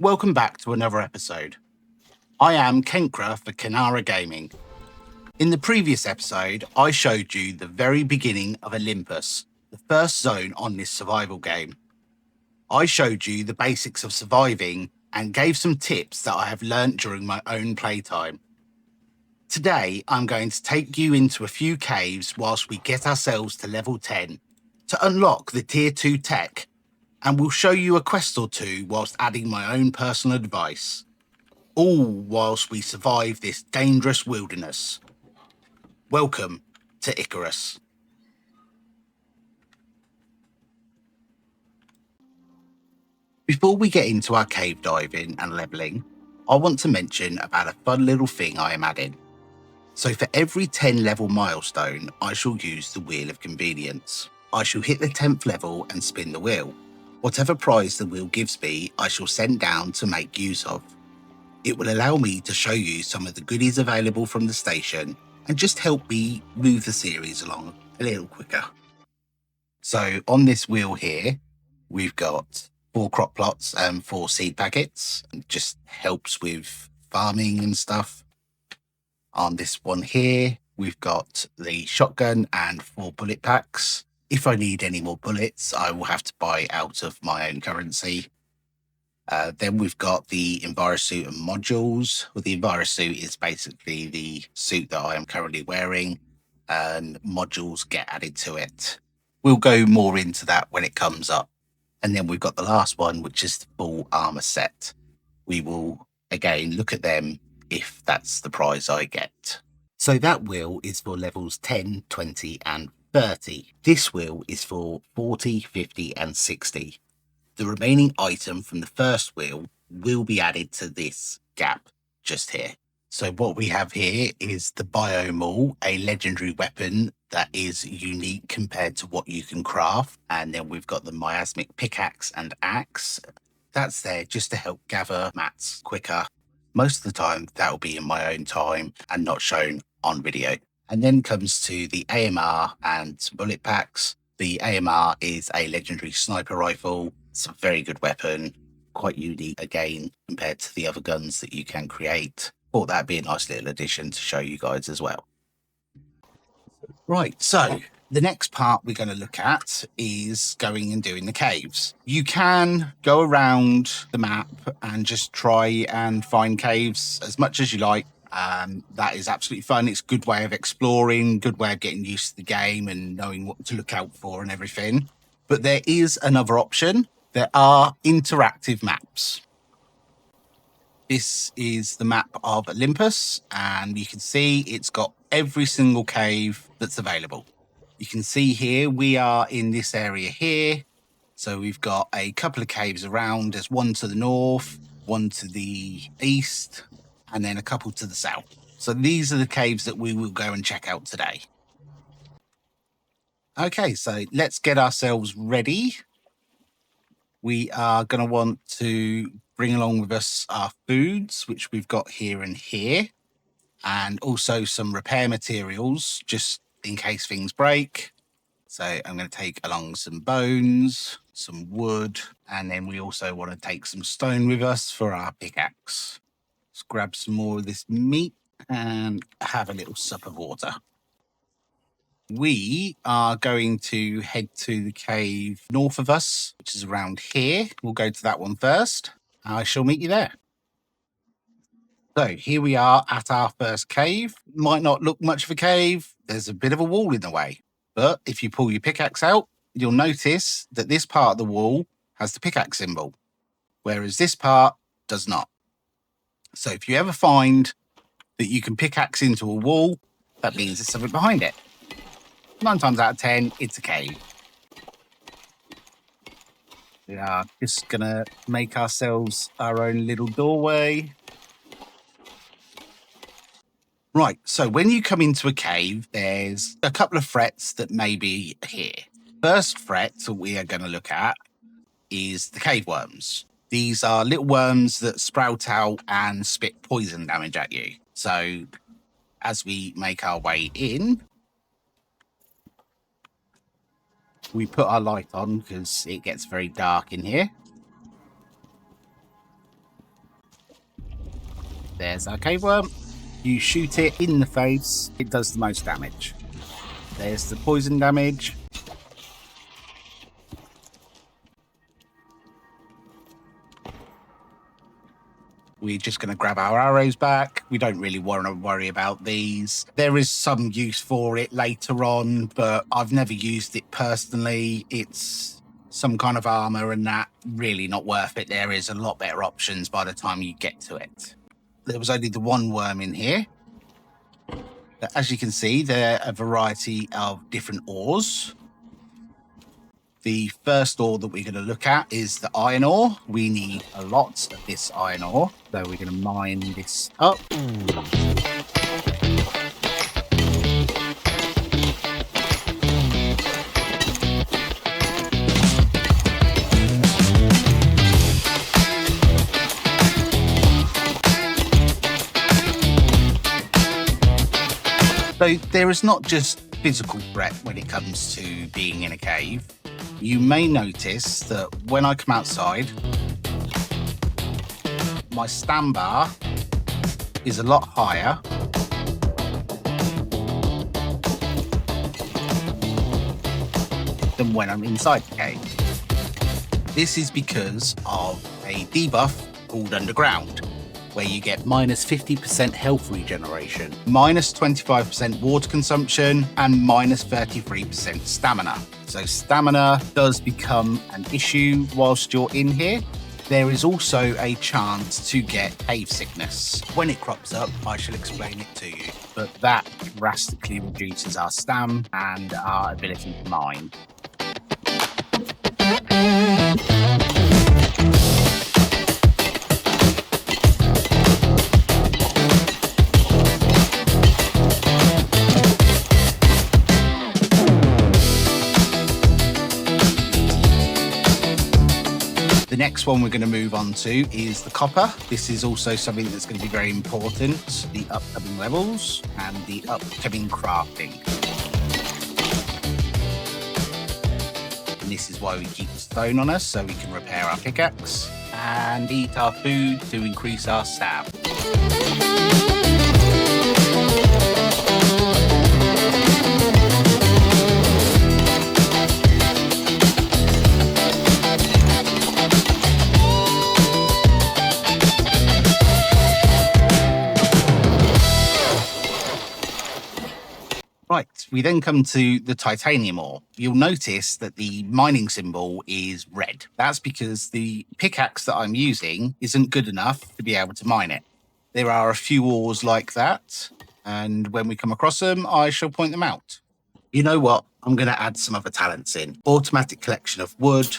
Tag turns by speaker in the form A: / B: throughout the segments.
A: welcome back to another episode. I am Kenkra for Kenara Gaming. In the previous episode, I showed you the very beginning of Olympus, the first zone on this survival game. I showed you the basics of surviving and gave some tips that I have learnt during my own playtime. Today, I'm going to take you into a few caves whilst we get ourselves to level 10 to unlock the tier 2 tech, and we'll show you a quest or two whilst adding my own personal advice, all whilst we survive this dangerous wilderness. Welcome to Icarus. Before we get into our cave diving and levelling, I want to mention about a fun little thing I am adding. So for every 10 level milestone, I shall use the Wheel of Convenience. I shall hit the 10th level and spin the wheel. Whatever prize the wheel gives me, I shall send down to make use of. It will allow me to show you some of the goodies available from the station and just help me move the series along a little quicker. So on this wheel here, we've got 4 crop plots and 4 seed packets. It just helps with farming and stuff. On this one here, we've got the shotgun and 4 bullet packs. If I need any more bullets, I will have to buy out of my own currency. Then we've got the EnviroSuit and modules. Well, the EnviroSuit is basically the suit that I am currently wearing, and modules get added to it. We'll go more into that when it comes up. And then we've got the last one, which is the full armor set. We will, again, look at them if that's the prize I get. So that wheel is for levels 10, 20, and 30. This wheel is for 40, 50, and 60. The remaining item from the first wheel will be added to this gap just here. So what we have here is the Biomaul, a legendary weapon that is unique compared to what you can craft. And then we've got the Miasmic Pickaxe and Axe. That's there just to help gather mats quicker. Most of the time, that will be in my own time and not shown on video. And then comes to the AMR and bullet packs. The AMR is a legendary sniper rifle. It's a very good weapon, quite unique again compared to the other guns that you can create. Thought that'd be a nice little addition to show you guys as well. Right, so the next part we're going to look at is going and doing the caves. You can go around the map and just try and find caves as much as you like. That is absolutely fun. It's a good way of exploring, good way of getting used to the game and knowing what to look out for and everything. But there is another option. There are interactive maps. This is the map of Olympus, and you can see it's got every single cave that's available. You can see here we are in this area here. So we've got a couple of caves around. There's one to the north, one to the east, and then a couple to the south. So these are the caves that we will go and check out today. Okay, so let's get ourselves ready. We are going to want to bring along with us our foods, which we've got here and here, and also some repair materials just in case things break. So I'm going to take along some bones, some wood, and then we also want to take some stone with us for our pickaxe. Let's grab some more of this meat and have a little sup of water. We are going to head to the cave north of us, which is around here. We'll go to that one first. I shall meet you there. So here we are at our first cave. Might not look much of a cave. There's a bit of a wall in the way. But if you pull your pickaxe out, you'll notice that this part of the wall has the pickaxe symbol, whereas this part does not. So if you ever find that you can pickaxe into a wall, that means there's something behind it. 9 times out of 10, it's a cave. We are just going to make ourselves our own little doorway. Right, so when you come into a cave, there's a couple of threats that may be here. First threat that we are going to look at is the cave worms. These are little worms that sprout out and spit poison damage at you. So as we make our way in, we put our light on because it gets very dark in here. There's our cave worm. You shoot it in the face, it does the most damage. There's the poison damage. We're just going to grab our arrows back. We don't really want to worry about these. There is some use for it later on, but I've never used it personally. It's some kind of armor and that, really not worth it. There is a lot better options by the time you get to it. There was only the one worm in here. But as you can see, there are a variety of different ores. The first ore that we're going to look at is the iron ore. We need a lot of this iron ore, so we're going to mine this up. So there is not just physical threat when it comes to being in a cave. You may notice that when I come outside, my stam bar is a lot higher than when I'm inside the cave. This is because of a debuff called Underground, where you get minus 50% health regeneration, minus 25% water consumption, and minus 33% stamina. So stamina does become an issue whilst you're in here. There is also a chance to get cave sickness. When it crops up, I shall explain it to you, but that drastically reduces our stam and our ability to mine. The next one we're going to move on to is the copper. This is also something that's going to be very important, the upcoming levels and the upcoming crafting. And this is why we keep stone on us, so we can repair our pickaxe and eat our food to increase our stam. Right, we then come to the titanium ore. You'll notice that the mining symbol is red. That's because the pickaxe that I'm using isn't good enough to be able to mine it. There are a few ores like that, and when we come across them, I shall point them out. You know what? I'm going to add some other talents in. Automatic collection of wood,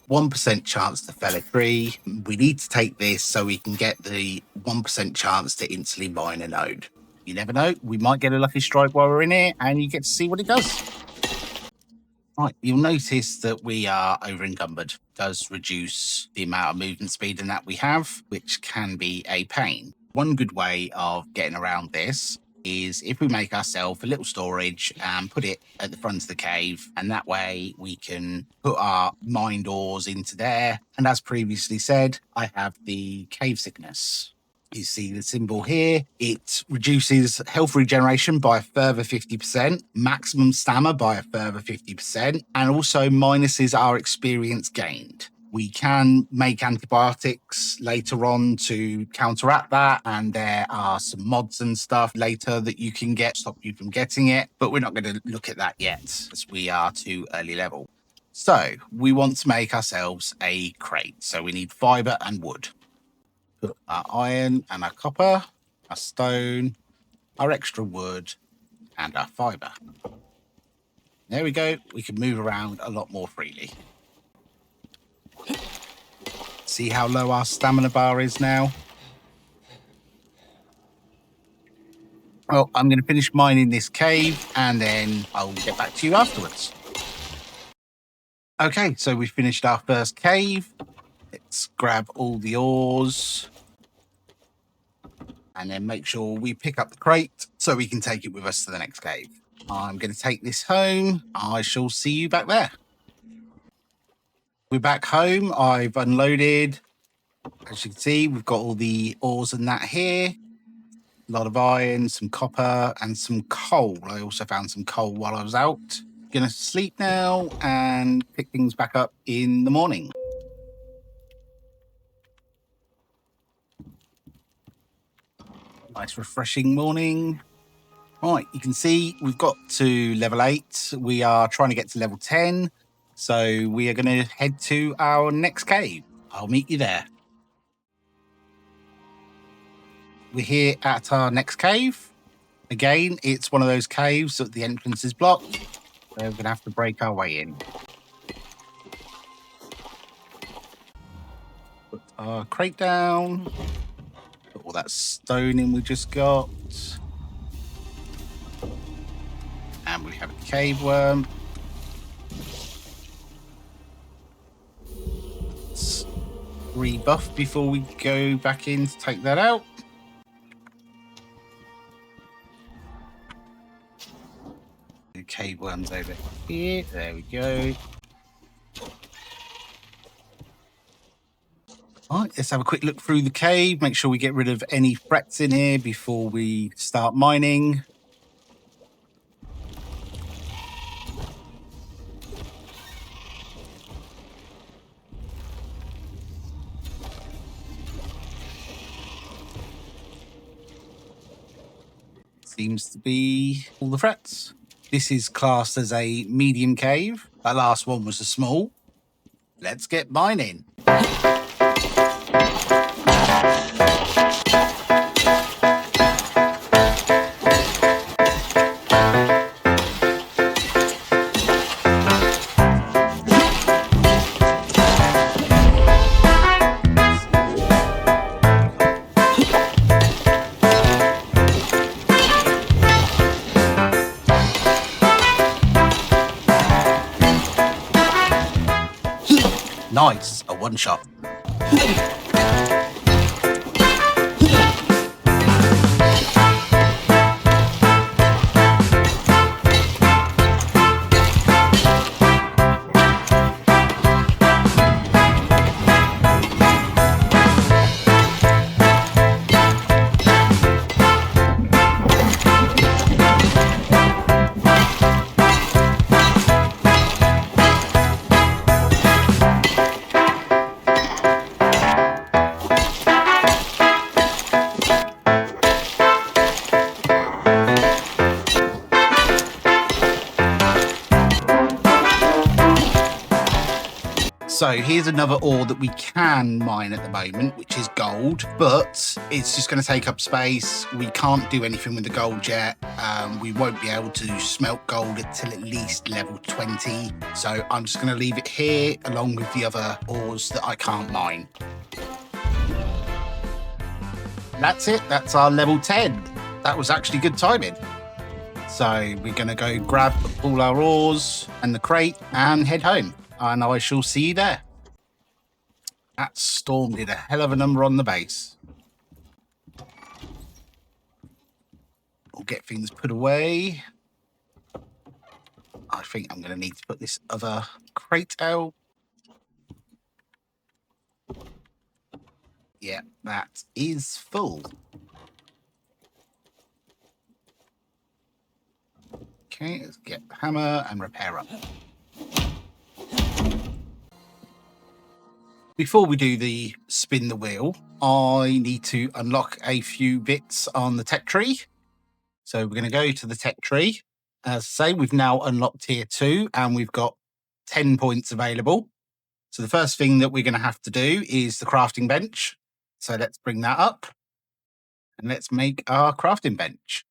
A: 1% chance to fell a tree. We need to take this so we can get the 1% chance to instantly mine a node. You never know, we might get a lucky strike while we're in here and you get to see what it does. Right, you'll notice that we are over encumbered. It does reduce the amount of movement speed and that we have, which can be a pain. One good way of getting around this is if we make ourselves a little storage and put it at the front of the cave, and that way we can put our mined ores into there. And as previously said, I have the cave sickness. You see the symbol here. It reduces health regeneration by a further 50%, maximum stamina by a further 50%, and also minuses our experience gained. We can make antibiotics later on to counteract that, and there are some mods and stuff later that you can get to stop you from getting it, but we're not going to look at that yet as we are too early level. So we want to make ourselves a crate. So we need fiber and wood. Put our iron and our copper, our stone, our extra wood, and our fiber. There we go. We can move around a lot more freely. See how low our stamina bar is now? Well, I'm going to finish mining this cave and then I'll get back to you afterwards. Okay, so we finished our first cave. Let's grab all the ores and then make sure we pick up the crate so we can take it with us to the next cave. I'm going to take this home. I shall see you back there. We're back home. I've unloaded As you can see, we've got all the ores and that here. A lot of iron, some copper, and some coal. I also found some coal while I was out. Gonna sleep now and pick things back up in the morning. Nice refreshing morning. Right, you can see we've got to level 8. We are trying to get to level 10. So we are going to head to our next cave. I'll meet you there. We're here at our next cave. Again, it's one of those caves that the entrance is blocked. So we're going to have to break our way in. Put our crate down. Put all that stone in we just got. And we have a cave worm. Let's rebuff before we go back in to take that out. The cave worms over here. There we go. All right, let's have a quick look through the cave. Make sure we get rid of any frets in here before we start mining. Seems to be all the frets. This is classed as a medium cave. That last one was a small. Let's get mining. Nice, a one shot. So here's another ore that we can mine at the moment, which is gold, but it's just going to take up space. We can't do anything with the gold yet. We won't be able to smelt gold until at least level 20. So I'm just going to leave it here along with the other ores that I can't mine. That's it. That's our level 10. That was actually good timing. So we're going to go grab all our ores and the crate and head home. And I shall see you there. That storm did a hell of a number on the base. We'll get things put away. I think I'm going to need to put this other crate out. Yeah, that is full. Okay, let's get the hammer and repair up. Before we do the spin the wheel, I need to unlock a few bits on the tech tree. So we're going to go to the tech tree. As I say, we've now unlocked tier 2 and we've got 10 points available. So the first thing that we're going to have to do is the crafting bench. So let's bring that up and let's make our crafting bench.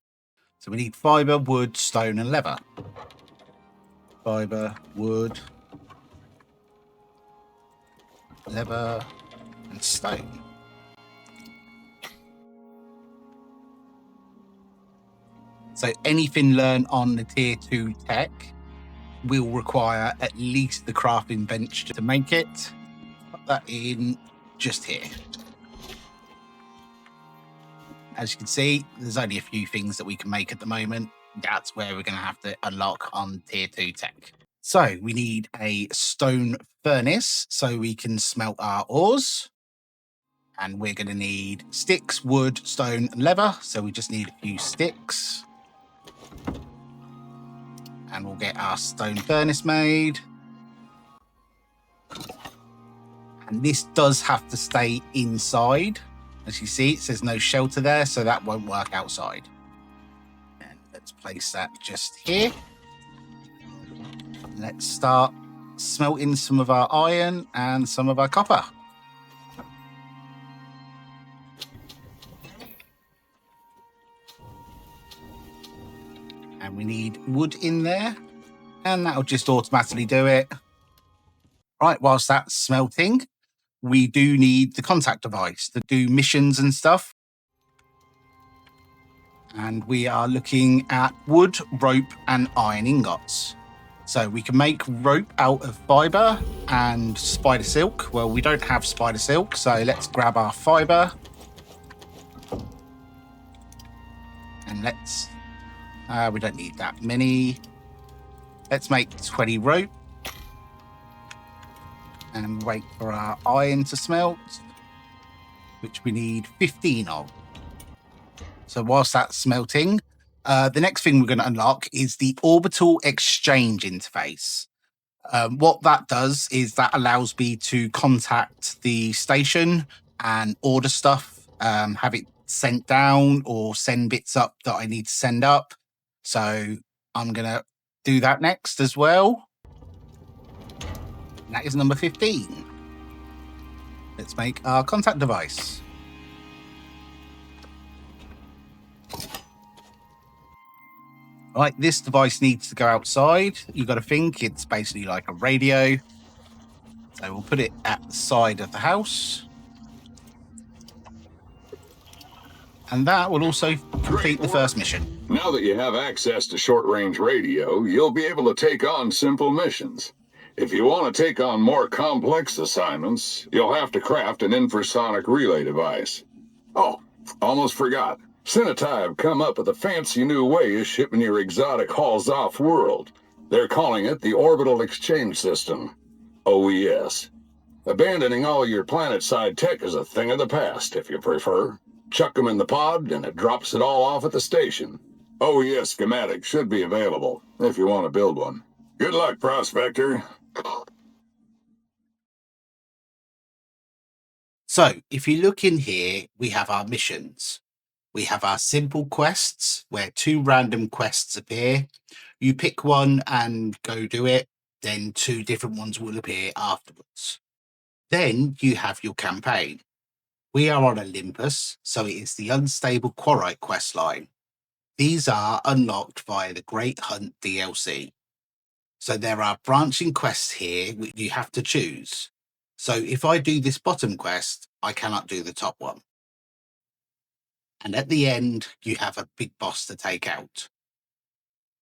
A: So we need fiber, wood, stone and leather. Fiber, wood, leather and stone. So anything learned on the tier 2 tech will require at least the crafting bench to make it. Put that in just here. As you can see, there's only a few things that we can make at the moment. That's where we're going to have to unlock on tier 2 tech. So we need a stone furnace so we can smelt our ores. And we're going to need sticks, wood, stone, and leather. So we just need a few sticks. And we'll get our stone furnace made. And this does have to stay inside. As you see, it says no shelter there, so that won't work outside. And let's place that just here. Let's start smelting some of our iron and some of our copper. And we need wood in there, and that'll just automatically do it. Right, whilst that's smelting, we do need the contact device to do missions and stuff. And we are looking at wood, rope, and iron ingots. So we can make rope out of fiber and spider silk. Well, we don't have spider silk, so let's grab our fiber. And let's... we don't need that many. Let's make 20 rope. And wait for our iron to smelt, which we need 15 of. So whilst that's smelting, the next thing we're going to unlock is the orbital exchange interface. What that does is that allows me to contact the station and order stuff, have it sent down or send bits up that I need to send up. So I'm going to do that next as well. And that is number 15. Let's make our contact device. Right, this device needs to go outside. You've got to think it's basically like a radio. So we'll put it at the side of the house. And that will also complete the first mission.
B: Now that you have access to short-range radio, you'll be able to take on simple missions. If you want to take on more complex assignments, you'll have to craft an infrasonic relay device. Oh, almost forgot. Cenotai have come up with a fancy new way of shipping your exotic hauls off-world. They're calling it the Orbital Exchange System. OES. Abandoning all your planet-side tech is a thing of the past, if you prefer. Chuck them in the pod, and it drops it all off at the station. OES schematics should be available, if you want to build one. Good luck, Prospector.
A: So, if you look in here, we have our missions. We have our simple quests, where 2 random quests appear. You pick one and go do it, then 2 different ones will appear afterwards. Then you have your campaign. We are on Olympus, so it is the Unstable Quarite questline. These are unlocked via the Great Hunt DLC. So there are branching quests here which you have to choose. So if I do this bottom quest, I cannot do the top one. And at the end, you have a big boss to take out.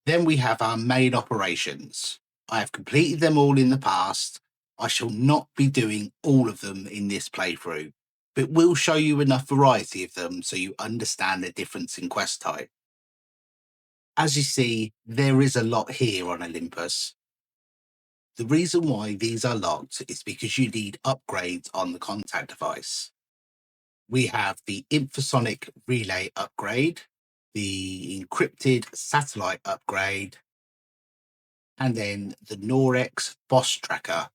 A: Then we have our main operations. I have completed them all in the past. I shall not be doing all of them in this playthrough, but will show you enough variety of them so you understand the difference in quest type. As you see, there is a lot here on Olympus. The reason why these are locked is because you need upgrades on the contact device. We have the infrasonic relay upgrade, the encrypted satellite upgrade, and then the Norex boss tracker.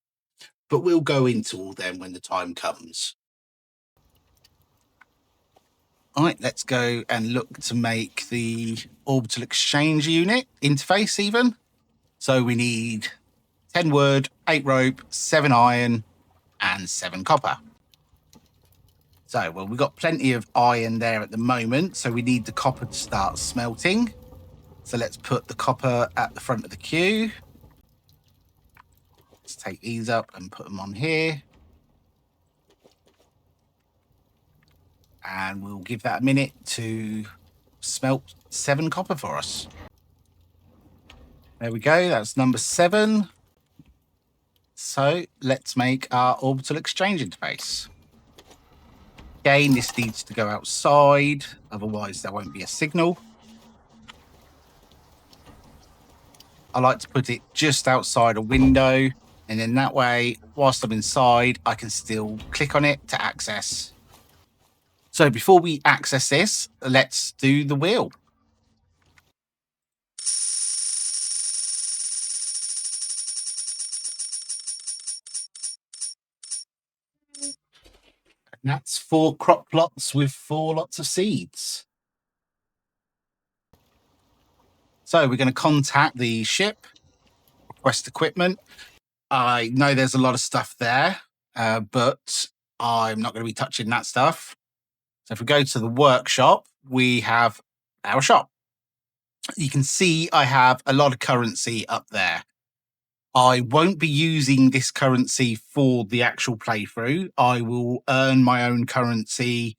A: But we'll go into all them when the time comes. All right, let's go and look to make the orbital exchange unit interface even. So we need 10 wood, 8 rope, 7 iron, and 7 copper. So, well, we've got plenty of iron there at the moment, so we need the copper to start smelting. So let's put the copper at the front of the queue. Let's take these up and put them on here. And we'll give that a minute to smelt 7 copper for us. There we go, that's number 7. So let's make our orbital exchange interface. Again, this needs to go outside, otherwise there won't be a signal. I like to put it just outside a window, and then that way, whilst I'm inside, I can still click on it to access So before we access this, let's do the wheel. And that's 4 crop plots with 4 lots of seeds. So we're going to contact the ship, request equipment. I know there's a lot of stuff there, but I'm not going to be touching that stuff. So if we go to the workshop, we have our shop. You can see I have a lot of currency up there. I won't be using this currency for the actual playthrough. I will earn my own currency,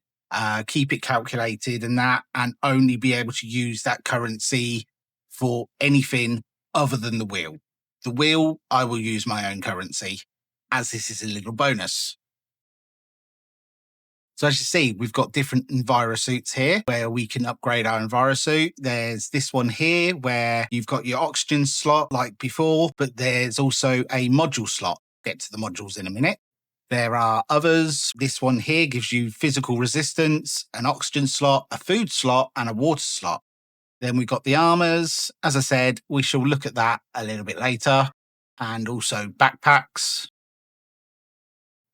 A: keep it calculated and that, and only be able to use that currency for anything other than the wheel. The wheel, I will use my own currency, as this is a little bonus. So as you see, we've got different envirosuits here where we can upgrade our envirosuit. There's this one here where you've got your oxygen slot like before, but there's also a module slot. Get to the modules in a minute. There are others. This one here gives you physical resistance, an oxygen slot, a food slot, and a water slot. Then we've got the armors. As I said, we shall look at that a little bit later. And also backpacks.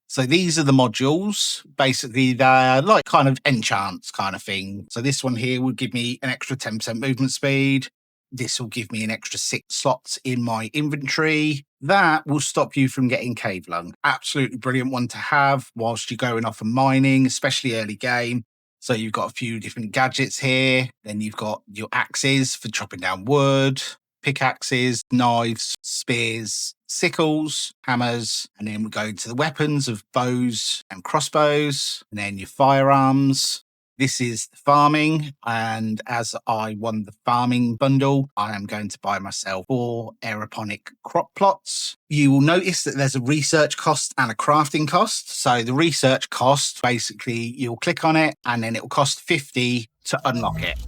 A: So these are the modules. Basically, they're like kind of enchants kind of thing. So this one here will give me an extra 10% movement speed. This will give me an extra 6 slots in my inventory. That will stop you from getting cave lung. Absolutely brilliant one to have whilst you're going off and mining, especially early game. So you've got a few different gadgets here. Then you've got your axes for chopping down wood, pickaxes, knives, spears, sickles, hammers, and then we go to the weapons of bows and crossbows, and then your firearms. This is the farming, and as I won the farming bundle, I am going to buy myself 4 aeroponic crop plots. You will notice that there's a research cost and a crafting cost. So the research cost, basically, you'll click on it, and then it will cost 50 to unlock it.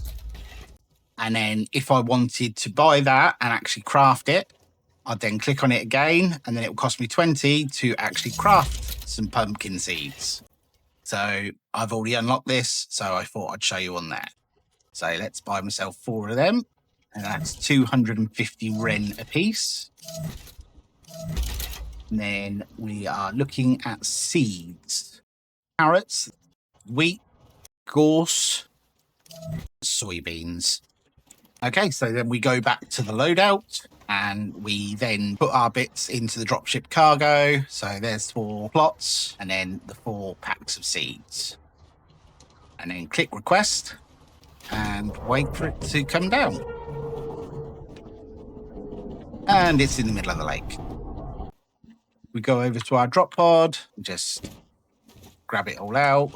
A: And then if I wanted to buy that and actually craft it, I'd then click on it again, and then it will cost me 20 to actually craft some pumpkin seeds. So I've already unlocked this, so I thought I'd show you on that. So let's buy myself 4 of them, and that's 250 Ren a piece. And then we are looking at seeds. Carrots, wheat, gorse, soybeans. Okay, so then we go back to the loadout and we then put our bits into the dropship cargo. So there's 4 plots and then the 4 packs of seeds. And then click request and wait for it to come down. And it's in the middle of the lake. We go over to our drop pod, just grab it all out,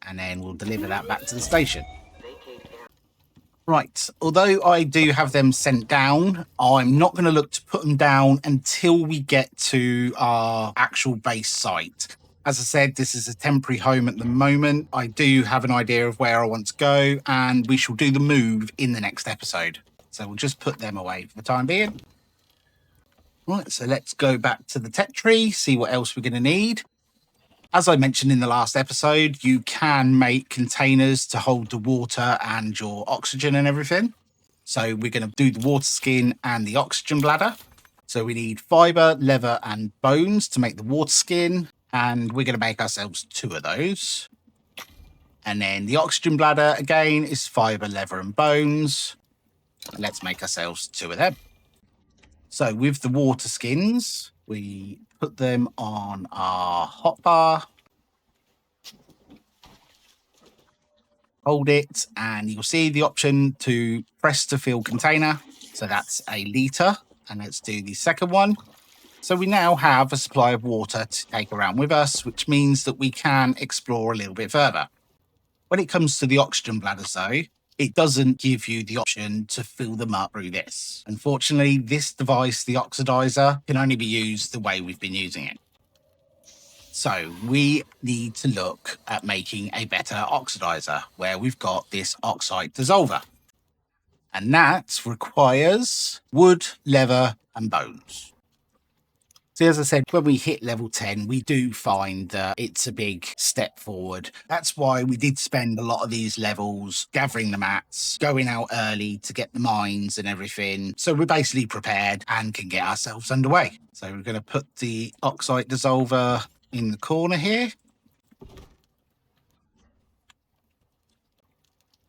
A: and then we'll deliver that back to the station. Right, although I do have them sent down, I'm not going to look to put them down until we get to our actual base site. As I said, this is a temporary home at the moment. I do have an idea of where I want to go, and we shall do the move in the next episode. So we'll just put them away for the time being. Right, so let's go back to the tech tree, see what else we're going to need. As I mentioned in the last episode, you can make containers to hold the water and your oxygen and everything. So we're going to do the water skin and the oxygen bladder. So we need fiber, leather, and bones to make the water skin. And we're going to make ourselves 2 of those. And then the oxygen bladder, again, is fiber, leather, and bones. Let's make ourselves 2 of them. So with the water skins, we put them on our hotbar, hold it, and you'll see the option to press to fill container. So that's a litre, and let's do the second one. So we now have a supply of water to take around with us, which means that we can explore a little bit further. When it comes to the oxygen bladders, though, it doesn't give you the option to fill them up through this. Unfortunately, this device, the oxidizer, can only be used the way we've been using it. So we need to look at making a better oxidizer where we've got this oxide dissolver. And that requires wood, leather, and bones. So as I said, when we hit level 10, we do find that it's a big step forward. That's why we did spend a lot of these levels gathering the mats, going out early to get the mines and everything. So we're basically prepared and can get ourselves underway. So we're going to put the oxide dissolver in the corner here.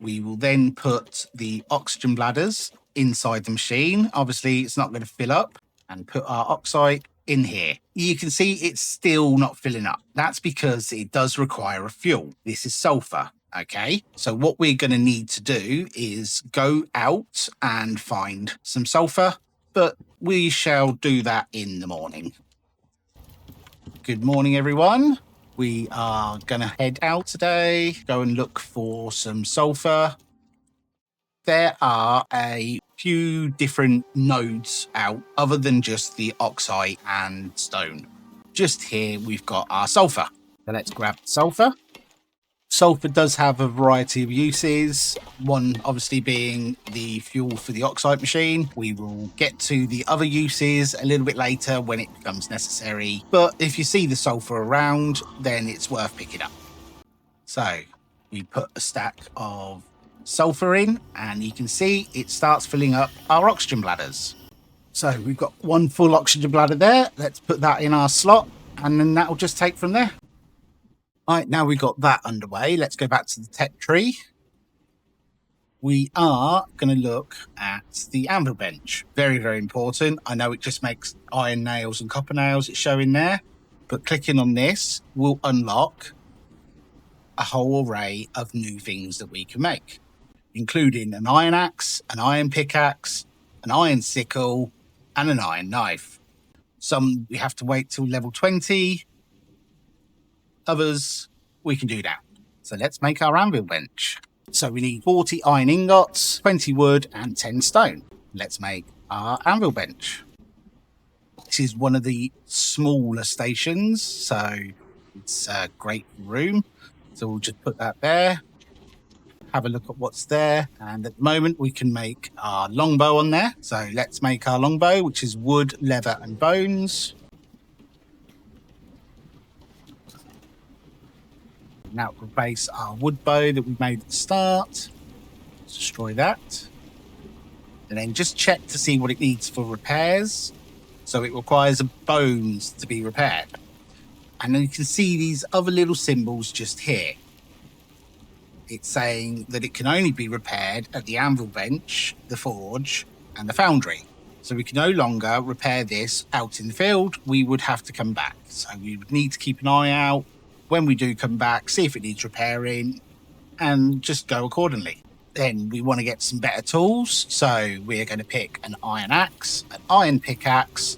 A: We will then put the oxygen bladders inside the machine. Obviously, it's not going to fill up, and put our oxide in here. You can see it's still not filling up. That's because it does require a fuel. This is sulfur. Okay, so what we're going to need to do is go out and find some sulfur, but we shall do that in the morning. Good morning, everyone. We are going to head out today, go and look for some sulfur. There are a few different nodes out other than just the oxide and stone. Just here, we've got our sulfur. So let's grab sulfur. Sulfur does have a variety of uses, one obviously being the fuel for the oxide machine. We will get to the other uses a little bit later when it becomes necessary, but if you see the sulfur around, then it's worth picking up. So we put a stack of sulfur in, and you can see it starts filling up our oxygen bladders. So we've got one full oxygen bladder there. Let's put that in our slot, and then that will just take from there. All right, now we've got that underway, let's go back to the tech tree. We are going to look at the anvil bench. Very, very important. I know it just makes iron nails and copper nails, it's showing there, but clicking on this will unlock a whole array of new things that we can make, including an iron axe, an iron pickaxe, an iron sickle, and an iron knife. Some we have to wait till level 20. Others we can do now. So let's make our anvil bench. So we need 40 iron ingots, 20 wood, and 10 stone. Let's make our anvil bench. This is one of the smaller stations, so it's a great room. So we'll just put that there. Have a look at what's there, and at the moment we can make our longbow on there. So let's make our longbow, which is wood, leather, and bones. Now replace our wood bow that we made at the start. Let's destroy that. And then just check to see what it needs for repairs. So it requires bones to be repaired. And then you can see these other little symbols just here. It's saying that it can only be repaired at the anvil bench, the forge, and the foundry. So we can no longer repair this out in the field. We would have to come back. So we would need to keep an eye out when we do come back, see if it needs repairing, and just go accordingly. Then we want to get some better tools. So we're going to pick an iron axe, an iron pickaxe,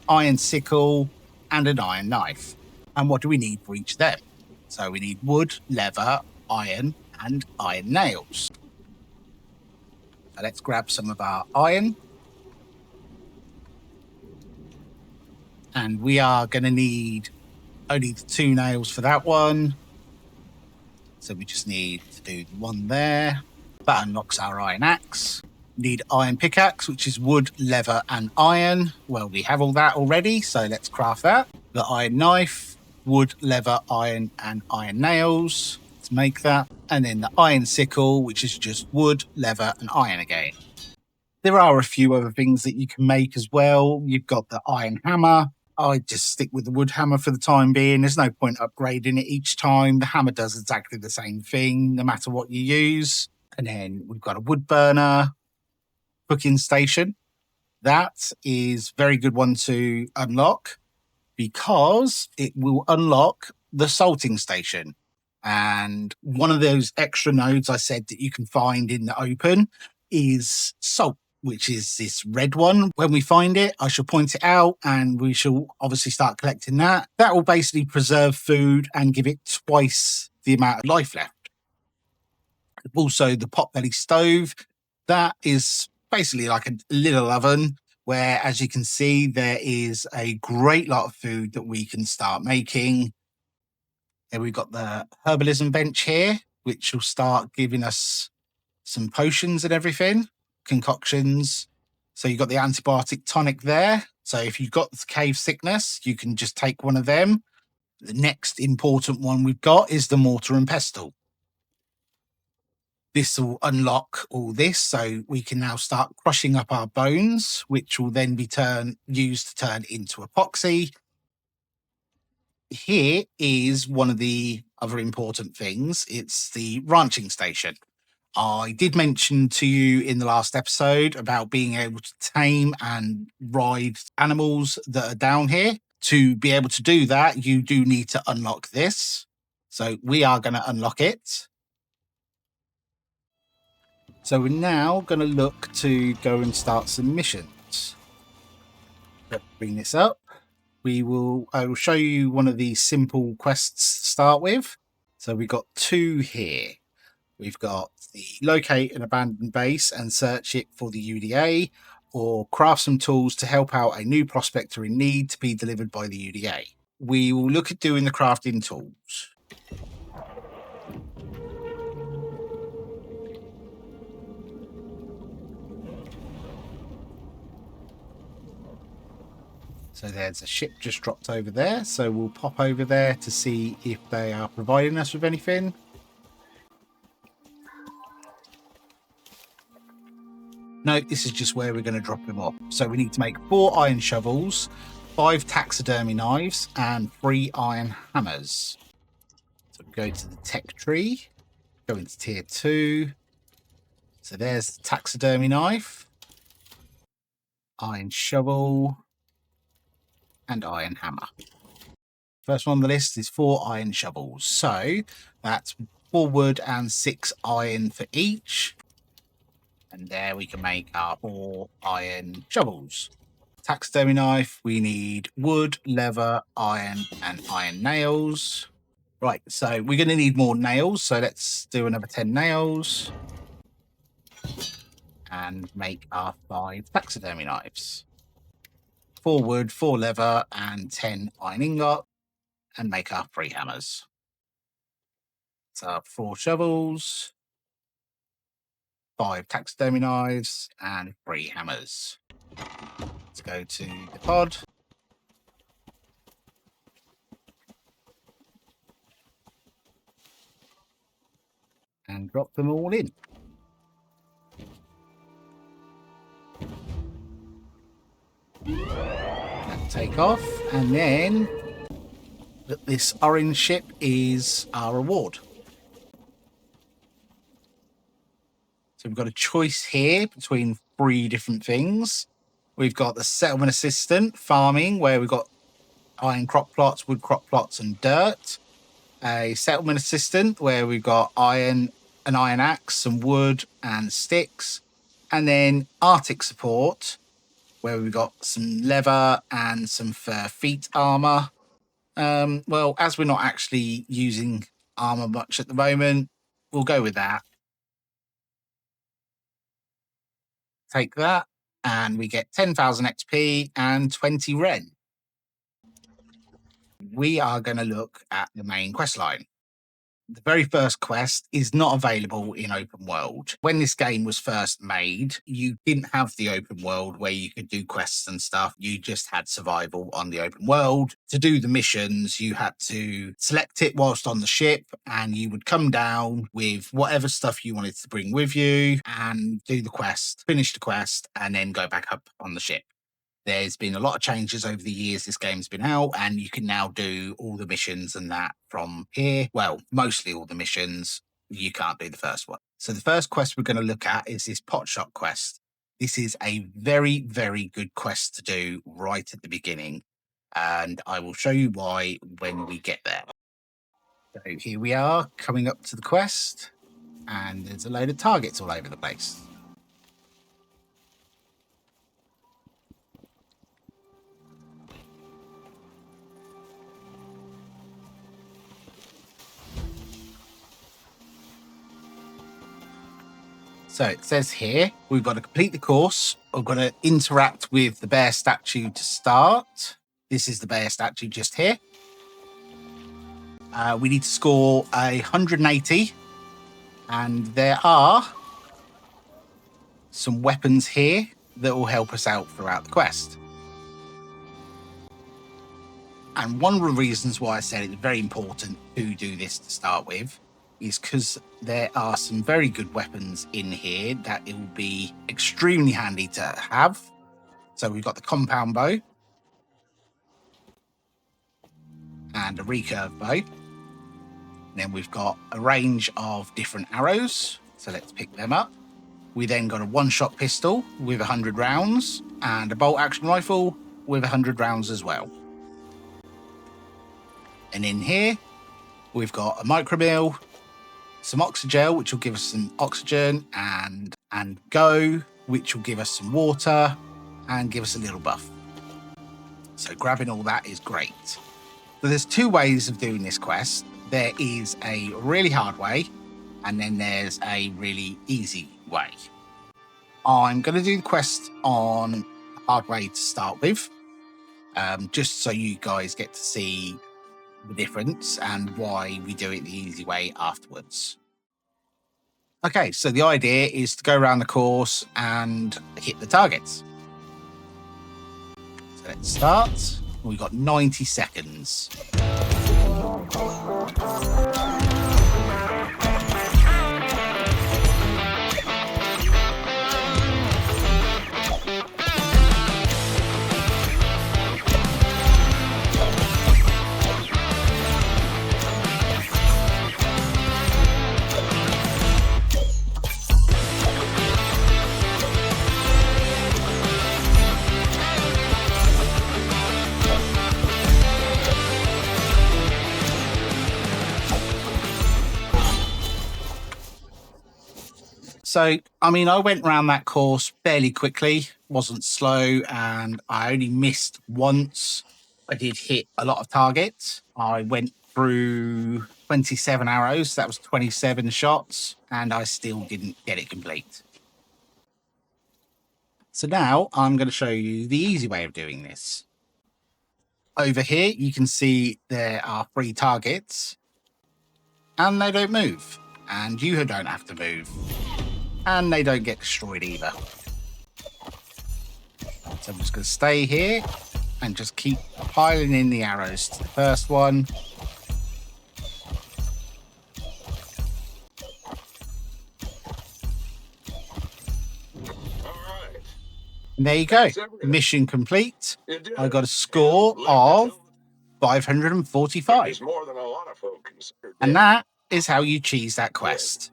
A: iron sickle, and an iron knife. And what do we need for each of them? So we need wood, leather, iron, and iron nails. So let's grab some of our iron. And we are going to need only the 2 nails for that one. So we just need to do the one there. That unlocks our iron axe. Need iron pickaxe, which is wood, leather, and iron. Well, we have all that already, so let's craft that. The iron knife, wood, leather, iron, and iron nails. Let's make that. And then the iron sickle, which is just wood, leather, and iron again. There are a few other things that you can make as well. You've got the iron hammer. I just stick with the wood hammer for the time being. There's no point upgrading it each time. The hammer does exactly the same thing, no matter what you use. And then we've got a wood burner, cooking station. That is a very good one to unlock because it will unlock the salting station. And one of those extra nodes I said that you can find in the open is salt, which is this red one. When we find it, I shall point it out and we shall obviously start collecting that. That will basically preserve food and give it twice the amount of life left. Also, the potbelly stove, that is basically like a little oven where, as you can see, there is a great lot of food that we can start making. And we've got the herbalism bench here, which will start giving us some potions and everything, concoctions. So you've got the antibiotic tonic there. So if you've got the cave sickness, you can just take one of them. The next important one we've got is the mortar and pestle. This will unlock all this, so we can now start crushing up our bones, which will then be used to turn into epoxy. Here is one of the other important things. It's the ranching station. I did mention to you in the last episode about being able to tame and ride animals that are down here. To be able to do that, you do need to unlock this. So we are going to unlock it. So we're now going to look to go and start some missions. Let's bring this up. I will show you one of these simple quests to start with. So we've got 2 here. We've got the locate an abandoned base and search it for the UDA, or craft some tools to help out a new prospector in need to be delivered by the UDA. We will look at doing the crafting tools. So there's a ship just dropped over there. So we'll pop over there to see if they are providing us with anything. No, this is just where we're going to drop them off. So we need to make 4 iron shovels, 5 taxidermy knives, and 3 iron hammers. So we go to the tech tree, go into tier 2. So there's the taxidermy knife, iron shovel, and iron hammer. First one on the list is 4 iron shovels. So that's 4 wood and 6 iron for each. And there we can make our 4 iron shovels. Taxidermy knife, we need wood, leather, iron, and iron nails. Right, so we're going to need more nails. So let's do another 10 nails. And make our 5 taxidermy knives. 4 wood, 4 leather, and 10 iron ingot. And make our 3 hammers. So 4 shovels, 5 taxidermy knives, and 3 hammers. Let's go to the pod. And drop them all in. And take off, and then this orange ship is our reward. So we've got a choice here between 3 different things. We've got the settlement assistant farming, where we've got iron crop plots, wood crop plots, and dirt. A settlement assistant where we've got an iron axe, some wood and sticks. And then Arctic support, where we've got some leather and some fur feet armor. Well, as we're not actually using armor much at the moment, we'll go with that. Take that, and we get 10,000 XP and 20 Ren. We are going to look at the main quest line. The very first quest is not available in open world. When this game was first made, you didn't have the open world where you could do quests and stuff. You just had survival on the open world. To do the missions, you had to select it whilst on the ship, and you would come down with whatever stuff you wanted to bring with you and do the quest, finish the quest, and then go back up on the ship. There's been a lot of changes over the years this game's been out, and you can now do all the missions and that from here. Well, mostly all the missions. You can't do the first one. So the first quest we're going to look at is this pot shop quest. This is a very, very good quest to do right at the beginning, and I will show you why when we get there. So here we are coming up to the quest, and there's a load of targets all over the place. So it says here, we've got to complete the course. We've got to interact with the bear statue to start. This is the bear statue just here. We need to score 180. And there are some weapons here that will help us out throughout the quest. And one of the reasons why I said it's very important to do this to start with is because there are some very good weapons in here that it will be extremely handy to have. So we've got the compound bow and a recurve bow. And then we've got a range of different arrows. So let's pick them up. We then got a one-shot pistol with 100 rounds and a bolt-action rifle with 100 rounds as well. And in here, we've got a micromill, some oxygel, which will give us some oxygen, and go, which will give us some water and give us a little buff. So grabbing all that is great. So there's two ways of doing this quest. There is a really hard way, and then there's a really easy way. I'm going to do the quest on the hard way to start with, just so you guys get to see the difference and why we do it the easy way afterwards. Okay, so the idea is to go around the course and hit the targets. So let's start. We've got 90 seconds. So, I mean, I went around that course fairly quickly, wasn't slow, and I only missed once. I did hit a lot of targets. I went through 27 arrows. That was 27 shots, and I still didn't get it complete. So now I'm going to show you the easy way of doing this. Over here, you can see there are 3 targets, and they don't move, and you don't have to move. And they don't get destroyed either. So I'm just going to stay here and just keep piling in the arrows to the first one. And there you go. Mission complete. I got a score of 545. And that is how you cheese that quest.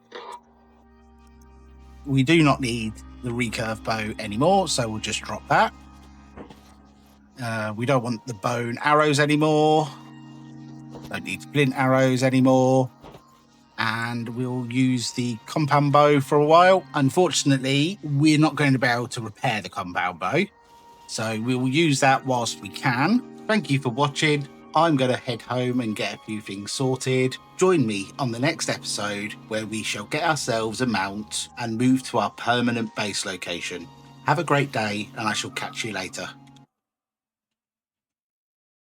A: We do not need the recurve bow anymore, so we'll just drop that. We don't want the bow and arrows anymore. Don't need flint arrows anymore. And we'll use the compound bow for a while. Unfortunately, we're not going to be able to repair the compound bow, so we will use that whilst we can. Thank you for watching. I'm going to head home and get a few things sorted. Join me on the next episode where we shall get ourselves a mount and move to our permanent base location. Have a great day, and I shall catch you later.